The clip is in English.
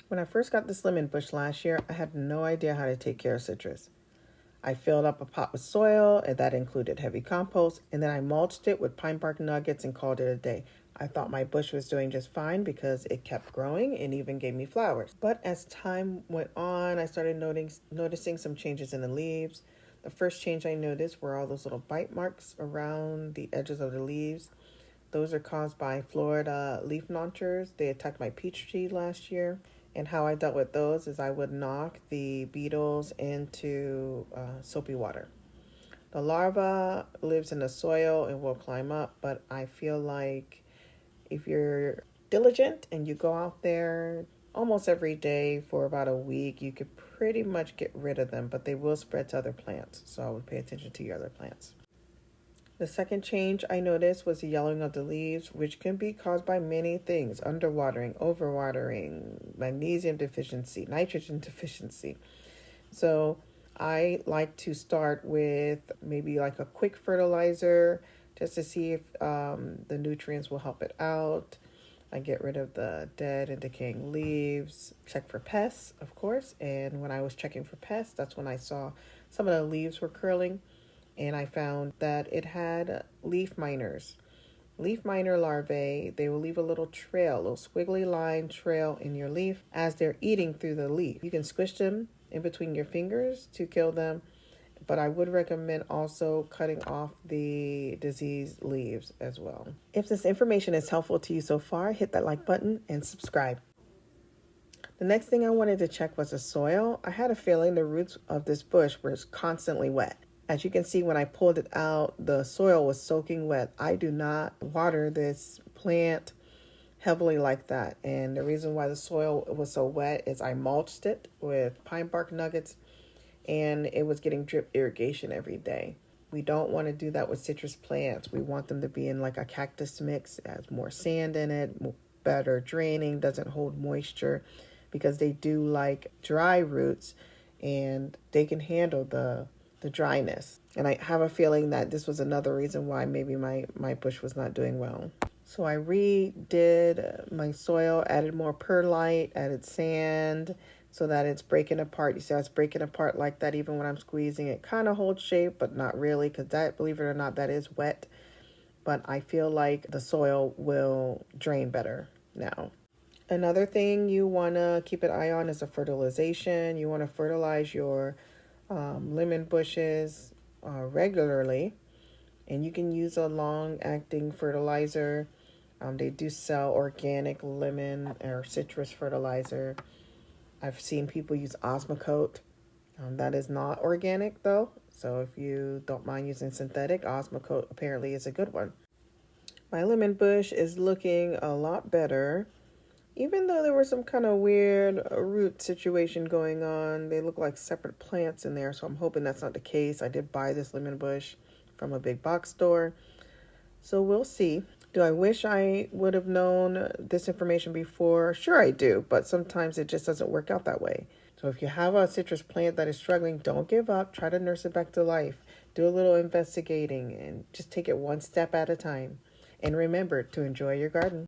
When I first got this lemon bush last year, I had no idea how to take care of citrus. I filled up a pot with soil, and that included heavy compost, and then I mulched it with pine bark nuggets and called it a day. I thought my bush was doing just fine because it kept growing and even gave me flowers. But as time went on, I started noticing some changes in the leaves. The first change I noticed were all those little bite marks around the edges of the leaves. Those are caused by Florida leaf launchers. They attacked my peach tree last year. And how I dealt with those is I would knock the beetles into soapy water. The larva lives in the soil and will climb up, but I feel like if you're diligent and you go out there almost every day for about a week, you could pretty much get rid of them, but they will spread to other plants. So I would pay attention to your other plants. The second change I noticed was the yellowing of the leaves, which can be caused by many things: underwatering, overwatering, magnesium deficiency, nitrogen deficiency. So I like to start with maybe like a quick fertilizer just to see if the nutrients will help it out. I get rid of the dead and decaying leaves, check for pests, of course. And when I was checking for pests, that's when I saw some of the leaves were curling. And I found that it had leaf miners. Leaf miner larvae, they will leave a little trail, a little squiggly line trail in your leaf as they're eating through the leaf. You can squish them in between your fingers to kill them, but I would recommend also cutting off the diseased leaves as well. If this information is helpful to you so far, hit that like button and subscribe. The next thing I wanted to check was the soil. I had a feeling the roots of this bush were constantly wet. As you can see, when I pulled it out, the soil was soaking wet. I do not water this plant heavily like that. And the reason why the soil was so wet is I mulched it with pine bark nuggets and it was getting drip irrigation every day. We don't want to do that with citrus plants. We want them to be in like a cactus mix. It has more sand in it, better draining, doesn't hold moisture because they do like dry roots and they can handle the dryness. And I have a feeling that this was another reason why maybe my bush was not doing well. So I redid my soil, added more perlite, added sand so that it's breaking apart. You see how it's breaking apart like that even when I'm squeezing. It kind of holds shape, but not really, because that, believe it or not, that is wet. But I feel like the soil will drain better now. Another thing you want to keep an eye on is the fertilization. You want to fertilize your lemon bushes regularly, and you can use a long-acting fertilizer. They do sell organic lemon or citrus fertilizer. I've seen people use Osmocote. That is not organic though, so if you don't mind using synthetic, Osmocote apparently is a good one. My lemon bush is looking a lot better. Even though there was some kind of weird root situation going on, they look like separate plants in there, so I'm hoping that's not the case. I did buy this lemon bush from a big box store, so we'll see. Do I wish I would have known this information before? Sure I do, but sometimes it just doesn't work out that way. So if you have a citrus plant that is struggling, don't give up. Try to nurse it back to life. Do a little investigating and just take it one step at a time. And remember to enjoy your garden.